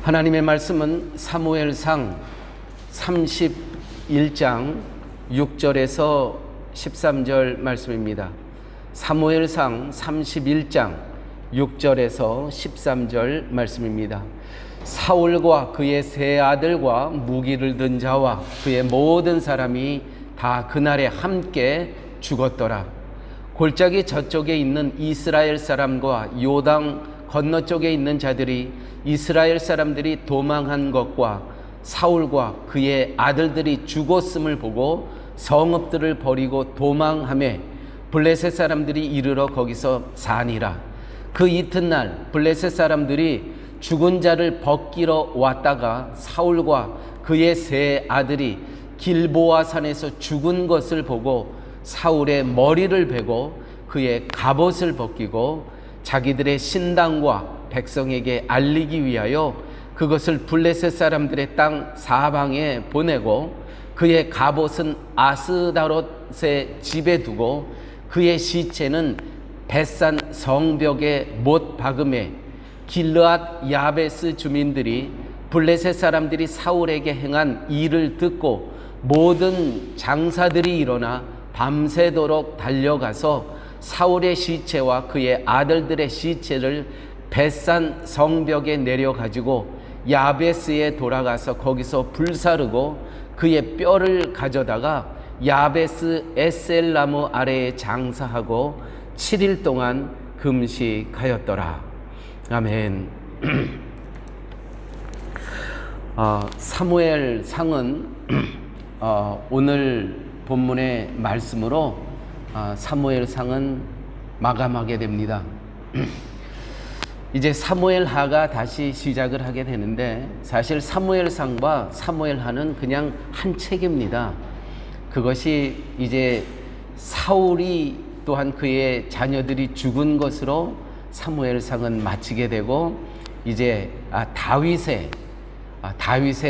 하나님의 말씀은 사무엘상 31장 6절에서 13절 말씀입니다. 사무엘상 31장 6절에서 13절 말씀입니다. 사울과 그의 세 아들과 무기를 든 자와 그의 모든 사람이 다 그날에 함께 죽었더라. 골짜기 저쪽에 있는 이스라엘 사람과 요당 건너쪽에 있는 자들이 이스라엘 사람들이 도망한 것과 사울과 그의 아들들이 죽었음을 보고 성읍들을 버리고 도망하매 블레셋 사람들이 이르러 거기서 사니라. 그 이튿날 블레셋 사람들이 죽은 자를 벗기러 왔다가 사울과 그의 세 아들이 길보아 산에서 죽은 것을 보고 사울의 머리를 베고 그의 갑옷을 벗기고 자기들의 신당과 백성에게 알리기 위하여 그것을 블레셋 사람들의 땅 사방에 보내고 그의 갑옷은 아스다롯의 집에 두고 그의 시체는 벳산 성벽에 못 박음에 길르앗 야베스 주민들이 블레셋 사람들이 사울에게 행한 일을 듣고 모든 장사들이 일어나 밤새도록 달려가서 사울의 시체와 그의 아들들의 시체를 벳산 성벽에 내려가지고 야베스에 돌아가서 거기서 불사르고 그의 뼈를 가져다가 야베스 에셀나무 아래에 장사하고 7일 동안 금식하였더라. 아멘. 사무엘상은 오늘 본문의 말씀으로 사무엘상은 마감하게 됩니다. 이제 사무엘하가 다시 시작을 하게 되는데 사실 사무엘상과 사무엘하는 그냥 한 책입니다. 그것이 이제 사울이 또한 그의 자녀들이 죽은 것으로 사무엘상은 마치게 되고 이제 다윗의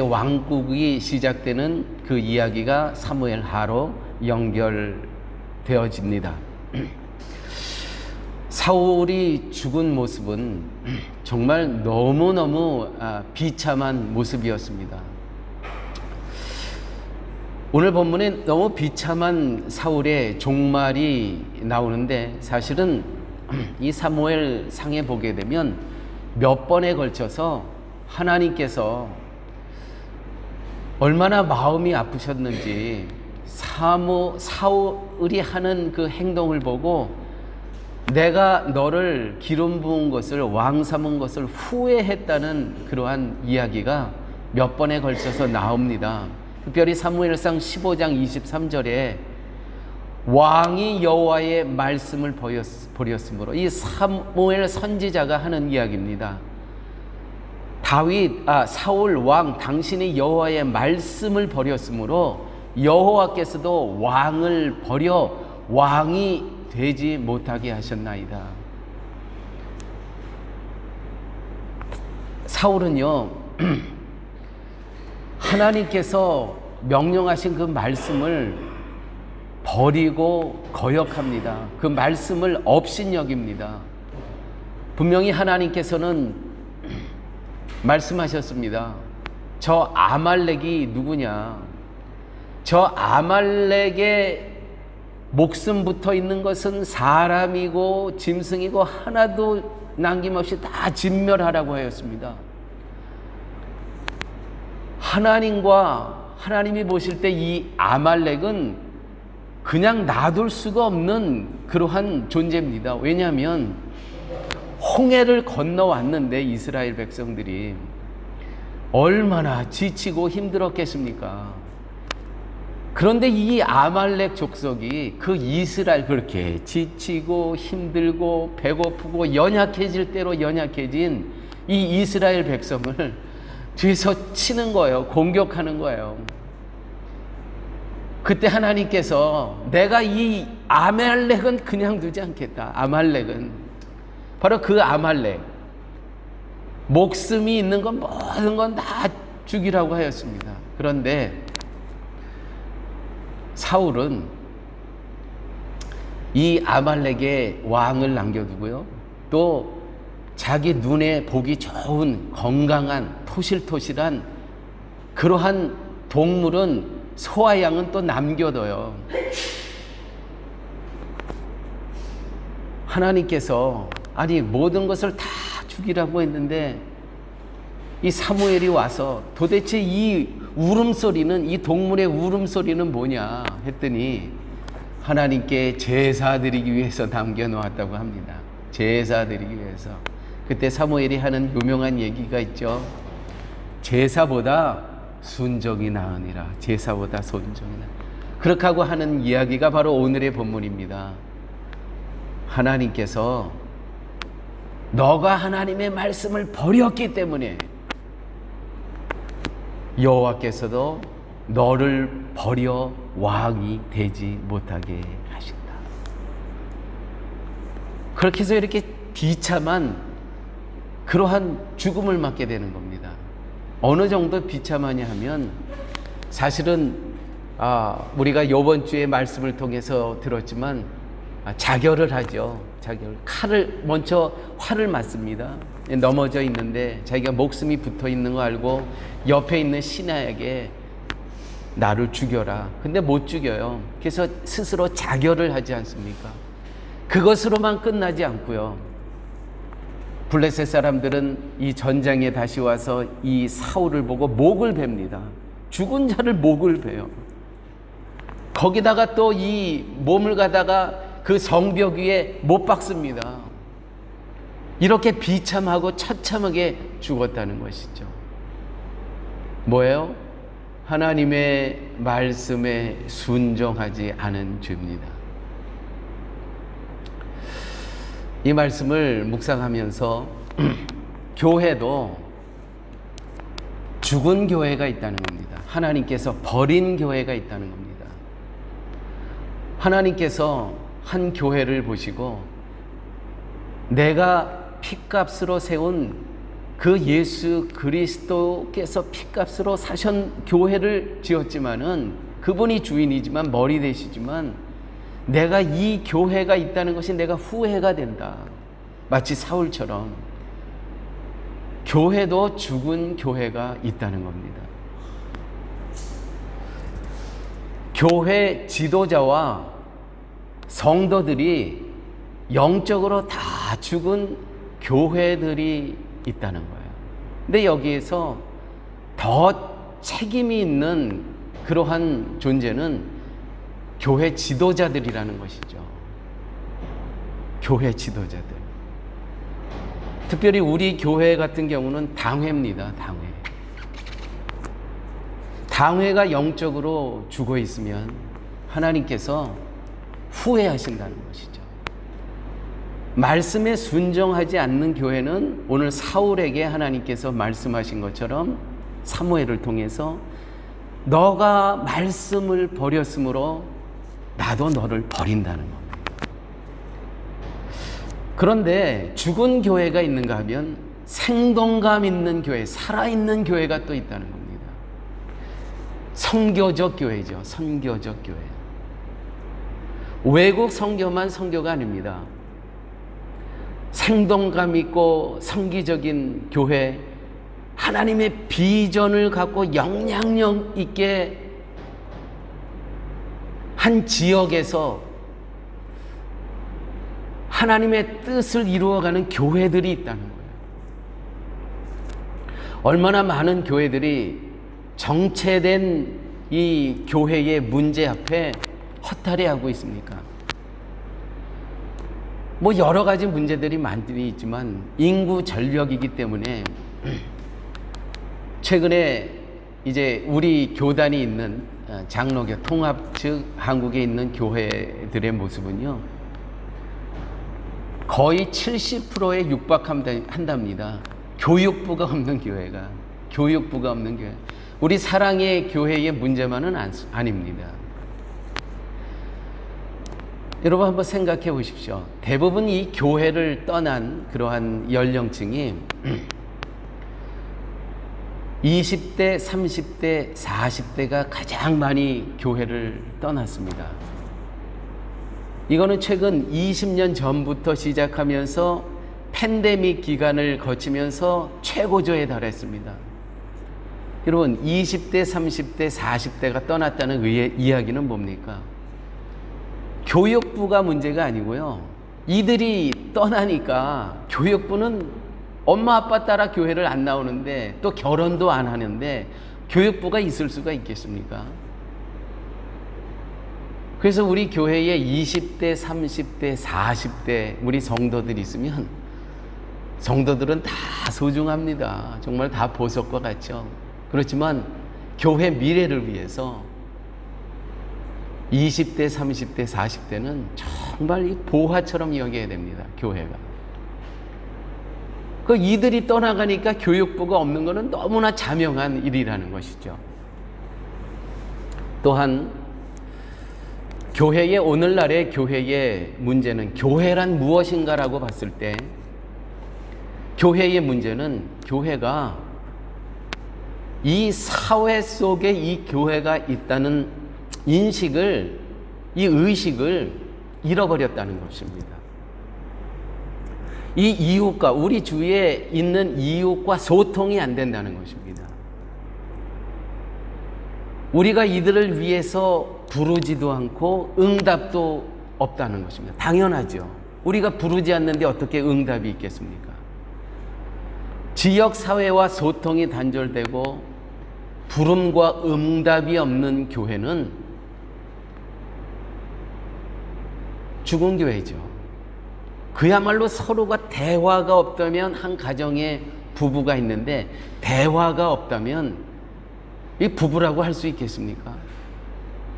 왕국이 시작되는 그 이야기가 사무엘하로 연결되어집니다. 사울이 죽은 모습은 정말 너무너무 비참한 모습이었습니다. 오늘 본문에 너무 비참한 사울의 종말이 나오는데 사실은 이 사무엘 상에 보게 되면 몇 번에 걸쳐서 하나님께서 얼마나 마음이 아프셨는지 사울이 하는 그 행동을 보고 내가 너를 기름 부은 것을 왕 삼은 것을 후회했다는 그러한 이야기가 몇 번에 걸쳐서 나옵니다. 특별히 사무엘상 15장 23절에 왕이 여호와의 말씀을 버렸으므로 이 사무엘 선지자가 하는 이야기입니다. 사울 왕 당신이 여호와의 말씀을 버렸으므로 여호와께서도 왕을 버려 왕이 되지 못하게 하셨나이다. 사울은요 하나님께서 명령하신 그 말씀을 버리고 거역합니다. 그 말씀을 업신여깁니다. 분명히 하나님께서는 말씀하셨습니다. 저 아말렉이 누구냐? 저 아말렉의 목숨 붙어 있는 것은 사람이고 짐승이고 하나도 남김없이 다 진멸하라고 하였습니다. 하나님이 보실 때 이 아말렉은 그냥 놔둘 수가 없는 그러한 존재입니다. 왜냐하면 홍해를 건너왔는데 이스라엘 백성들이 얼마나 지치고 힘들었겠습니까? 그런데 이 아말렉 족속이 그 이스라엘 그렇게 지치고 힘들고 배고프고 연약해질 대로 연약해진 이 이스라엘 백성을 뒤에서 치는 거예요. 공격하는 거예요. 그때 하나님께서 내가 이 아말렉은 그냥 두지 않겠다. 아말렉은 바로 그 아말렉 목숨이 있는 건 모든 건 다 죽이라고 하였습니다. 그런데 사울은 이 아말렉의 왕을 남겨두고요 또 자기 눈에 보기 좋은 건강한 토실토실한 그러한 동물은 소와 양은 또 남겨둬요. 하나님께서 아니 모든 것을 다 죽이라고 했는데 이 사무엘이 와서 도대체 이 울음소리는, 이 동물의 울음소리는 뭐냐 했더니 하나님께 제사 드리기 위해서 남겨놓았다고 합니다. 제사 드리기 위해서. 그때 사무엘이 하는 유명한 얘기가 있죠. 제사보다 순종이 나으니라. 제사보다 순종이 나으니라. 그렇게 하고 하는 이야기가 바로 오늘의 본문입니다. 하나님께서 너가 하나님의 말씀을 버렸기 때문에 여호와께서도 너를 버려 왕이 되지 못하게 하신다. 그렇게 해서 이렇게 비참한 그러한 죽음을 맞게 되는 겁니다. 어느 정도 비참하냐 하면 사실은 우리가 이번 주에 말씀을 통해서 들었지만 자결을 하죠. 자결. 먼저 활을 맞습니다. 넘어져 있는데 자기가 목숨이 붙어 있는 거 알고 옆에 있는 신하에게 나를 죽여라. 근데 못 죽여요. 그래서 스스로 자결을 하지 않습니까? 그것으로만 끝나지 않고요. 블레셋 사람들은 이 전장에 다시 와서 이 사울을 보고 목을 베입니다. 죽은 자를 목을 베요. 거기다가 또 이 몸을 가다가 그 성벽 위에 못 박습니다. 이렇게 비참하고 처참하게 죽었다는 것이죠. 뭐예요? 하나님의 말씀에 순종하지 않은 죄입니다. 이 말씀을 묵상하면서 교회도 죽은 교회가 있다는 겁니다. 하나님께서 버린 교회가 있다는 겁니다. 하나님께서 한 교회를 보시고 내가 핏값으로 세운 그 예수 그리스도께서 핏값으로 사신 교회를 지었지만은 그분이 주인이지만 머리 되시지만 내가 이 교회가 있다는 것이 내가 후회가 된다. 마치 사울처럼 교회도 죽은 교회가 있다는 겁니다. 교회 지도자와 성도들이 영적으로 다 죽은 교회들이 있다는 거예요. 근데 여기에서 더 책임이 있는 그러한 존재는 교회 지도자들이라는 것이죠. 교회 지도자들. 특별히 우리 교회 같은 경우는 당회입니다. 당회가 영적으로 죽어 있으면 하나님께서 후회하신다는 것이죠. 말씀에 순종하지 않는 교회는 오늘 사울에게 하나님께서 말씀하신 것처럼 사무엘을 통해서 너가 말씀을 버렸으므로 나도 너를 버린다는 겁니다. 그런데 죽은 교회가 있는가 하면 생동감 있는 교회, 살아있는 교회가 또 있다는 겁니다. 선교적 교회죠. 선교적 교회. 외국 선교만 선교가 아닙니다. 생동감 있고 성기적인 교회, 하나님의 비전을 갖고 영향력 있게 한 지역에서 하나님의 뜻을 이루어가는 교회들이 있다는 거예요. 얼마나 많은 교회들이 정체된 이 교회의 문제 앞에 허탈해하고 있습니까? 뭐 여러 가지 문제들이 많이 있지만 인구 절벽이기 때문에 최근에 이제 우리 교단이 있는 장로교 통합 즉 한국에 있는 교회들의 모습은요 거의 70%에 육박한답니다. 교육부가 없는 교회가. 우리 사랑의 교회의 문제만은 아닙니다. 여러분 한번 생각해 보십시오. 대부분 이 교회를 떠난 그러한 연령층이 20대, 30대, 40대가 가장 많이 교회를 떠났습니다. 이거는 최근 20년 전부터 시작하면서 팬데믹 기간을 거치면서 최고조에 달했습니다. 여러분, 20대, 30대, 40대가 떠났다는 이야기는 뭡니까? 교육부가 문제가 아니고요. 이들이 떠나니까 교육부는 엄마 아빠 따라 교회를 안 나오는데 또 결혼도 안 하는데 교육부가 있을 수가 있겠습니까? 그래서 우리 교회에 20대, 30대, 40대 우리 성도들이 있으면 성도들은 다 소중합니다. 정말 다 보석과 같죠. 그렇지만 교회 미래를 위해서 20대, 30대, 40대는 정말 이 보화처럼 여겨야 됩니다. 교회가. 이들이 떠나가니까 교육부가 없는 것은 너무나 자명한 일이라는 것이죠. 또한 오늘날의 교회의 문제는 교회란 무엇인가라고 봤을 때 교회의 문제는 교회가 이 사회 속에 이 교회가 있다는 인식을, 이 의식을 잃어버렸다는 것입니다. 이 이웃과 우리 주위에 있는 이웃과 소통이 안 된다는 것입니다. 우리가 이들을 위해서 부르지도 않고 응답도 없다는 것입니다. 당연하죠. 우리가 부르지 않는데 어떻게 응답이 있겠습니까? 지역 사회와 소통이 단절되고 부름과 응답이 없는 교회는 죽은 교회죠. 그야말로 서로가 대화가 없다면 한 가정에 부부가 있는데 대화가 없다면 이 부부라고 할 수 있겠습니까?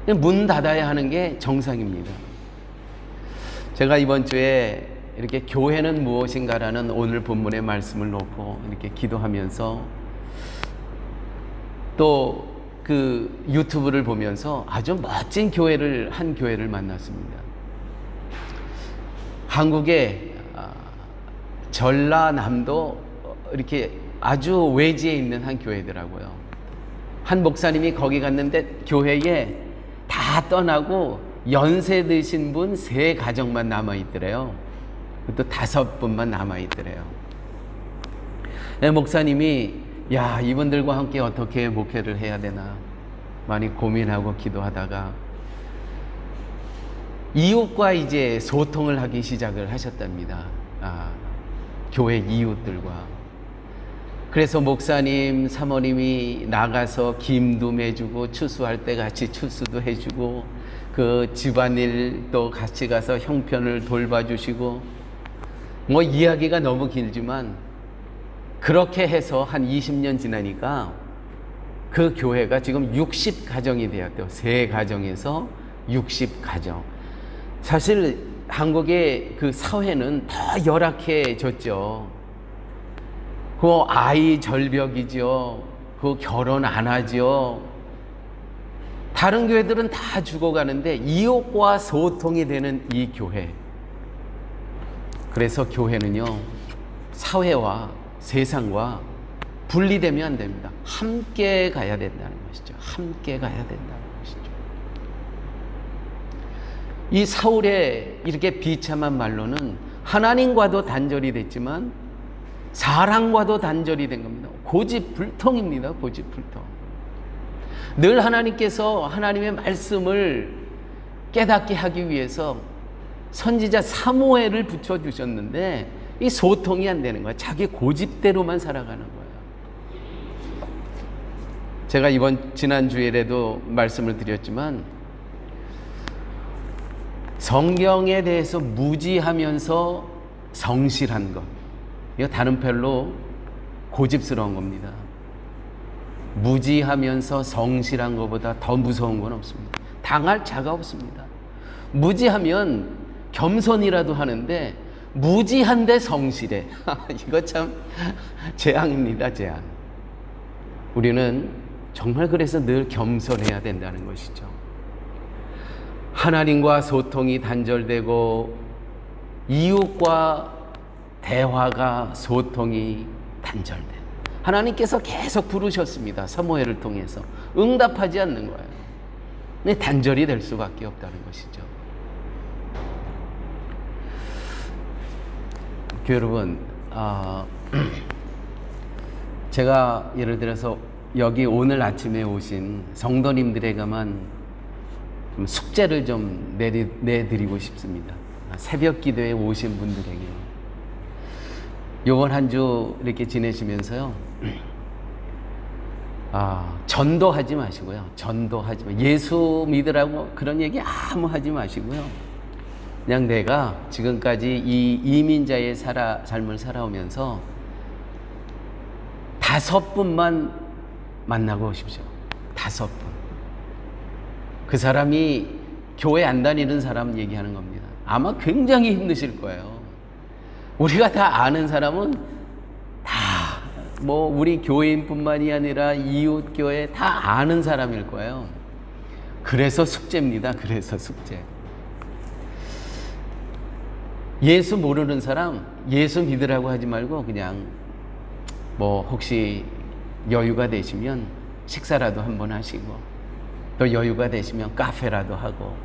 문 닫아야 하는 게 정상입니다. 제가 이번 주에 이렇게 교회는 무엇인가라는 오늘 본문의 말씀을 놓고 이렇게 기도하면서 또 그 유튜브를 보면서 아주 멋진 한 교회를 만났습니다. 한국의 전라남도 이렇게 아주 외지에 있는 한 교회더라고요. 한 목사님이 거기 갔는데 교회에 다 떠나고 연세 드신 분 3가정만 남아있더래요. 또 5분만 남아있더래요. 목사님이 야, 이분들과 함께 어떻게 목회를 해야 되나 많이 고민하고 기도하다가 이웃과 이제 소통을 하기 시작을 하셨답니다. 교회 이웃들과. 그래서 목사님, 사모님이 나가서 김도 매주고 추수할 때 같이 추수도 해주고 그 집안일 또 같이 가서 형편을 돌봐주시고 이야기가 너무 길지만 그렇게 해서 한 20년 지나니까 그 교회가 지금 60가정이 되었대요. 3가정에서 60가정. 사실 한국의 그 사회는 더 열악해졌죠. 그 아이 절벽이죠. 그 결혼 안 하죠. 다른 교회들은 다 죽어가는데 이웃과 소통이 되는 이 교회. 그래서 교회는요, 사회와 세상과 분리되면 안 됩니다. 함께 가야 된다는 것이죠. 함께 가야 된다는 것이죠. 이 사울의 이렇게 비참한 말로는 하나님과도 단절이 됐지만 사랑과도 단절이 된 겁니다. 고집불통입니다. 고집불통. 늘 하나님께서 하나님의 말씀을 깨닫게 하기 위해서 선지자 사무엘을 붙여주셨는데 이 소통이 안 되는 거야. 자기 고집대로만 살아가는 거예요. 제가 지난 주일에도 말씀을 드렸지만 성경에 대해서 무지하면서 성실한 것, 이거 다른 별로 고집스러운 겁니다. 무지하면서 성실한 것보다 더 무서운 건 없습니다. 당할 자가 없습니다. 무지하면 겸손이라도 하는데 무지한데 성실해. 이거 참 재앙입니다. 재앙. 우리는 정말 그래서 늘 겸손해야 된다는 것이죠. 하나님과 소통이 단절되고 이웃과 대화가 소통이 단절돼. 하나님께서 계속 부르셨습니다. 사무엘을 통해서. 응답하지 않는 거예요. 근데 단절이 될 수밖에 없다는 것이죠. 교회 여러분, 제가 예를 들어서 여기 오늘 아침에 오신 성도님들에게만 좀 숙제를 좀 내드리고 싶습니다. 새벽 기도에 오신 분들에게. 요번 한 주 이렇게 지내시면서요, 전도하지 마시고요. 전도하지 마. 예수 믿으라고 그런 얘기 아무 하지 마시고요. 그냥 내가 지금까지 이 이민자의 삶을 살아오면서 5분만 만나고 오십시오. 5분. 그 사람이 교회 안 다니는 사람 얘기하는 겁니다. 아마 굉장히 힘드실 거예요. 우리가 다 아는 사람은 다 뭐 우리 교회인뿐만이 아니라 이웃 교회 다 아는 사람일 거예요. 그래서 숙제입니다. 그래서 숙제. 예수 모르는 사람 예수 믿으라고 하지 말고 그냥 뭐 혹시 여유가 되시면 식사라도 한번 하시고, 또 여유가 되시면 카페라도 하고,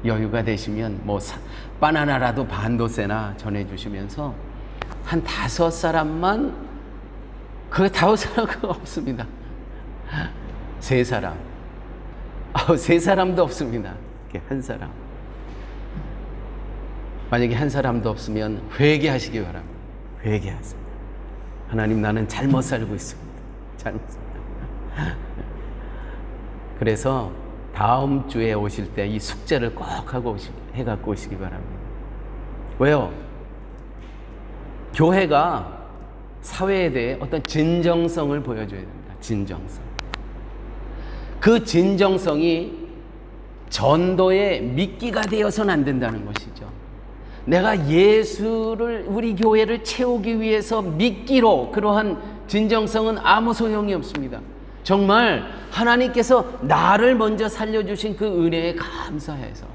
여유가 되시면 뭐 바나나라도 반도세나 전해주시면서 한 5사람만, 그 5사람 그거 없습니다. 3사람. 3사람도 없습니다. 이렇게 1사람. 만약에 1사람도 없으면 회개하시기 바랍니다. 회개하세요. 하나님, 나는 잘못 살고 있습니다. 잘못 살고. 그래서 다음 주에 오실 때 이 숙제를 꼭 하고 해갖고 오시기 바랍니다. 왜요? 교회가 사회에 대해 어떤 진정성을 보여줘야 됩니다. 진정성. 그 진정성이 전도의 미끼가 되어서는 안 된다는 것이죠. 내가 예수를, 우리 교회를 채우기 위해서 미끼로, 그러한 진정성은 아무 소용이 없습니다. 정말 하나님께서 나를 먼저 살려주신 그 은혜에 감사해서,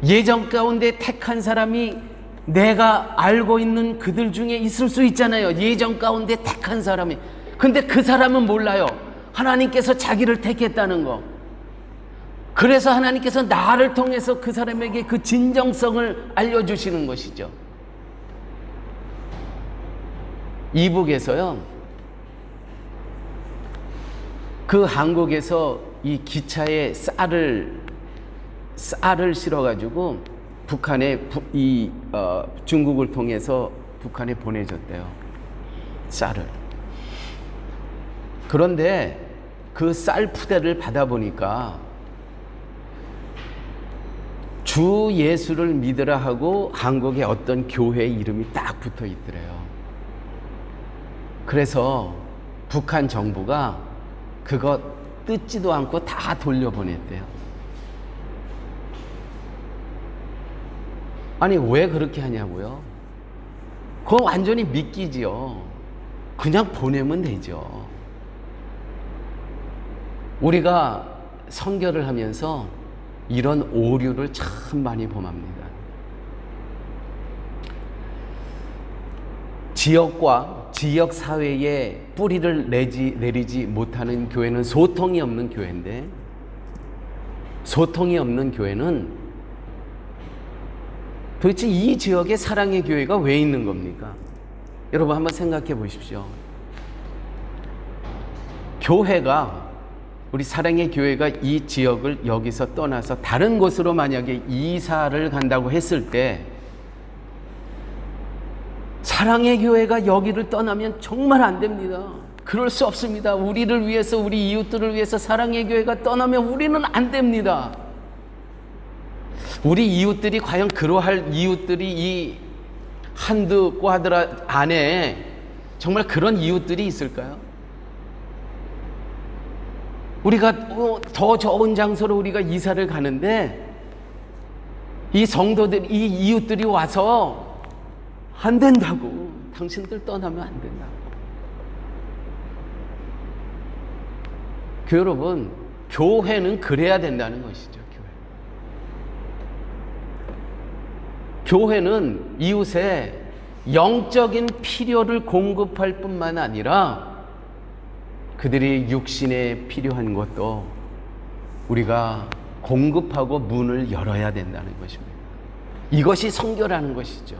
예정 가운데 택한 사람이 내가 알고 있는 그들 중에 있을 수 있잖아요. 예정 가운데 택한 사람이. 근데 그 사람은 몰라요. 하나님께서 자기를 택했다는 거. 그래서 하나님께서 나를 통해서 그 사람에게 그 진정성을 알려주시는 것이죠. 이북에서요, 그 한국에서 이 기차에 쌀을 실어가지고 북한에 중국을 통해서 북한에 보내줬대요. 쌀을. 그런데 그 쌀 푸대를 받아보니까 주 예수를 믿으라 하고 한국의 어떤 교회 이름이 딱 붙어 있더래요. 그래서 북한 정부가 그거 뜯지도 않고 다 돌려보냈대요. 아니, 왜 그렇게 하냐고요? 그건 완전히 미끼지요. 그냥 보내면 되죠. 우리가 선교를 하면서 이런 오류를 참 많이 범합니다. 지역과 지역 사회에 뿌리를 내리지 못하는 교회는 소통이 없는 교회인데, 소통이 없는 교회는 도대체 이 지역에 사랑의 교회가 왜 있는 겁니까? 여러분 한번 생각해 보십시오. 교회가, 우리 사랑의 교회가 이 지역을 여기서 떠나서 다른 곳으로 만약에 이사를 간다고 했을 때, 사랑의 교회가 여기를 떠나면 정말 안 됩니다. 그럴 수 없습니다. 우리를 위해서, 우리 이웃들을 위해서 사랑의 교회가 떠나면 우리는 안 됩니다. 우리 이웃들이 과연 그러할 이웃들이 이 한두 꽈드라 안에 정말 그런 이웃들이 있을까요? 우리가 더 좋은 장소로 우리가 이사를 가는데 이 성도들, 이 이웃들이 와서 안 된다고, 당신들 떠나면 안 된다고. 여러분, 교회는 그래야 된다는 것이죠. 교회는 이웃의 영적인 필요를 공급할 뿐만 아니라 그들이 육신에 필요한 것도 우리가 공급하고 문을 열어야 된다는 것입니다. 이것이 선교라는 것이죠.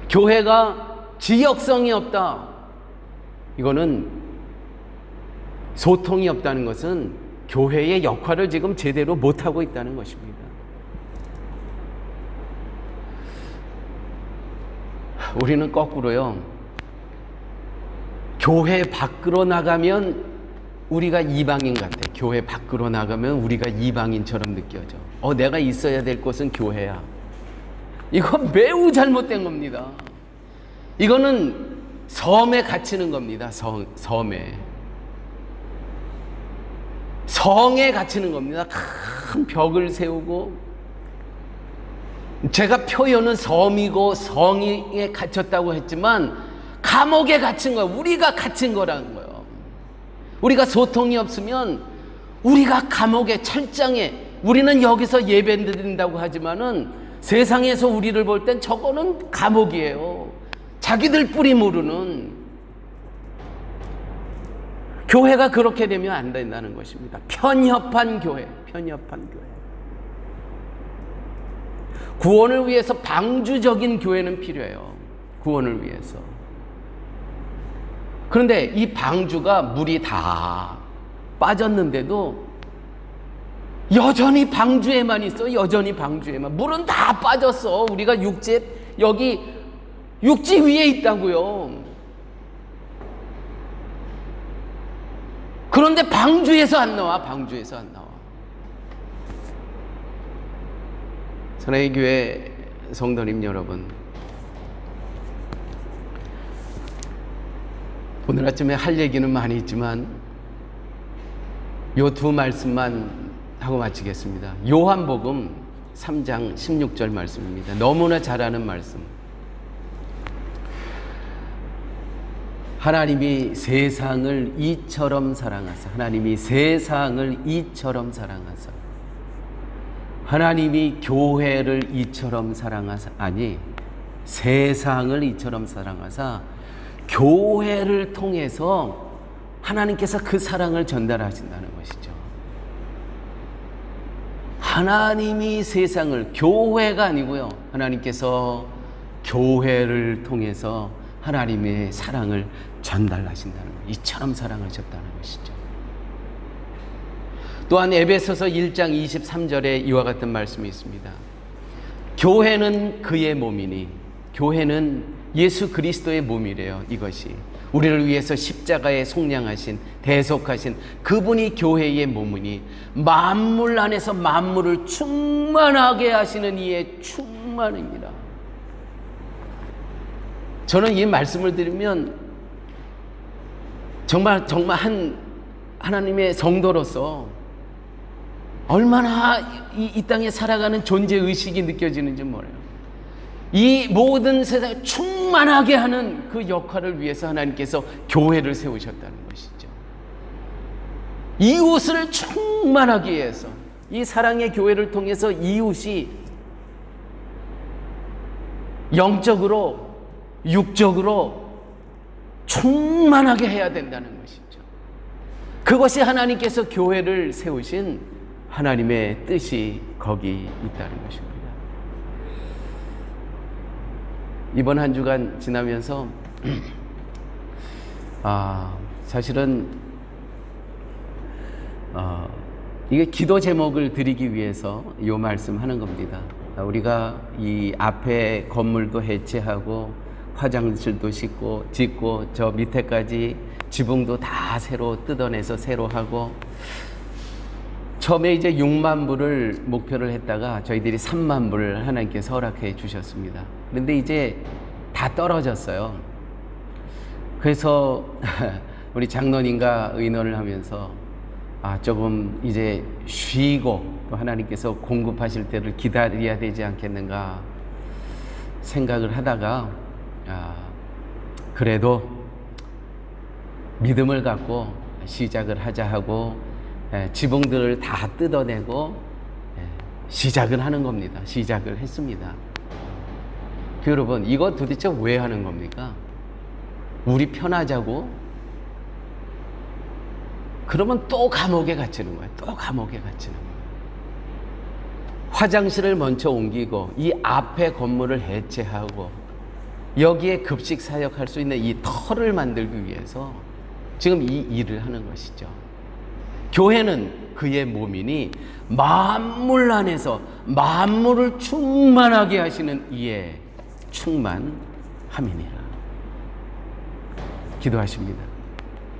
교회가 지역성이 없다. 이거는 소통이 없다는 것은 교회의 역할을 지금 제대로 못하고 있다는 것입니다. 우리는 거꾸로요. 교회 밖으로 나가면 우리가 이방인 같아. 교회 밖으로 나가면 우리가 이방인처럼 느껴져. 내가 있어야 될 곳은 교회야. 이거 매우 잘못된 겁니다. 이거는 섬에 갇히는 겁니다. 섬에. 성에 갇히는 겁니다. 큰 벽을 세우고, 제가 표현은 섬이고 성에 갇혔다고 했지만 감옥에 갇힌 거예요. 우리가 갇힌 거라는 거예요. 우리가 소통이 없으면 우리가 감옥에, 철장에, 우리는 여기서 예배 드린다고 하지만은 세상에서 우리를 볼 땐 저거는 감옥이에요. 자기들 뿌리 모르는. 교회가 그렇게 되면 안 된다는 것입니다. 편협한 교회, 편협한 교회. 구원을 위해서 방주적인 교회는 필요해요. 구원을 위해서. 그런데 이 방주가 물이 다 빠졌는데도 여전히 방주에만 있어. 여전히 방주에만. 물은 다 빠졌어. 우리가 여기 육지 위에 있다고요. 그런데 방주에서 안 나와. 방주에서 안 나와. 사랑의 교회 성도님 여러분, 오늘 아침에 할 얘기는 많이 있지만 요 두 말씀만 하고 마치겠습니다. 요한복음 3장 16절 말씀입니다. 너무나 잘 아는 말씀. 하나님이 세상을 이처럼 사랑하사, 하나님이 세상을 이처럼 사랑하사, 하나님이 교회를 이처럼 사랑하사, 아니 세상을 이처럼 사랑하사 교회를 통해서 하나님께서 그 사랑을 전달하신다는 것이죠. 하나님이 세상을, 교회가 아니고요, 하나님께서 교회를 통해서 하나님의 사랑을 전달하신다는 것, 이처럼 사랑하셨다는 것이죠. 또한 에베소서 1장 23절에 이와 같은 말씀이 있습니다. 교회는 그의 몸이니, 교회는 예수 그리스도의 몸이래요. 이것이 우리를 위해서 십자가에 속량하신, 대속하신 그분이 교회의 몸이니 만물 안에서 만물을 충만하게 하시는 이의 충만입니다. 저는 이 말씀을 들으면 정말 하나님의 성도로서 얼마나 이 땅에 살아가는 존재의식이 느껴지는지 몰라요. 이 모든 세상을 충만하게 하는 그 역할을 위해서 하나님께서 교회를 세우셨다는 것이죠. 이웃을 충만하게 해서, 이 사랑의 교회를 통해서 이웃이 영적으로, 육적으로 충만하게 해야 된다는 것이죠. 그것이 하나님께서 교회를 세우신 하나님의 뜻이 거기 있다는 것입니다. 이번 한 주간 지나면서 사실은 이게 기도 제목을 드리기 위해서 이 말씀 하는 겁니다. 우리가 이 앞에 건물도 해체하고 화장실도 짓고 저 밑에까지 지붕도 다 새로 뜯어내서 새로 하고, 처음에 이제 6만 불을 목표를 했다가 저희들이 3만 불을 하나님께서 허락해 주셨습니다. 그런데 이제 다 떨어졌어요. 그래서 우리 장로님과 의논을 하면서 조금 이제 쉬고 또 하나님께서 공급하실 때를 기다려야 되지 않겠는가 생각을 하다가 그래도 믿음을 갖고 시작을 하자 하고 지붕들을 다 뜯어내고 시작을 하는 겁니다. 시작을 했습니다. 여러분, 이거 도대체 왜 하는 겁니까? 우리 편하자고? 그러면 또 감옥에 갇히는 거예요. 또 감옥에 갇히는 거예요. 화장실을 먼저 옮기고 이 앞에 건물을 해체하고 여기에 급식 사역할 수 있는 이 터를 만들기 위해서 지금 이 일을 하는 것이죠. 교회는 그의 몸이니 만물 안에서 만물을 충만하게 하시는 이의 충만함이니라. 기도하십니다.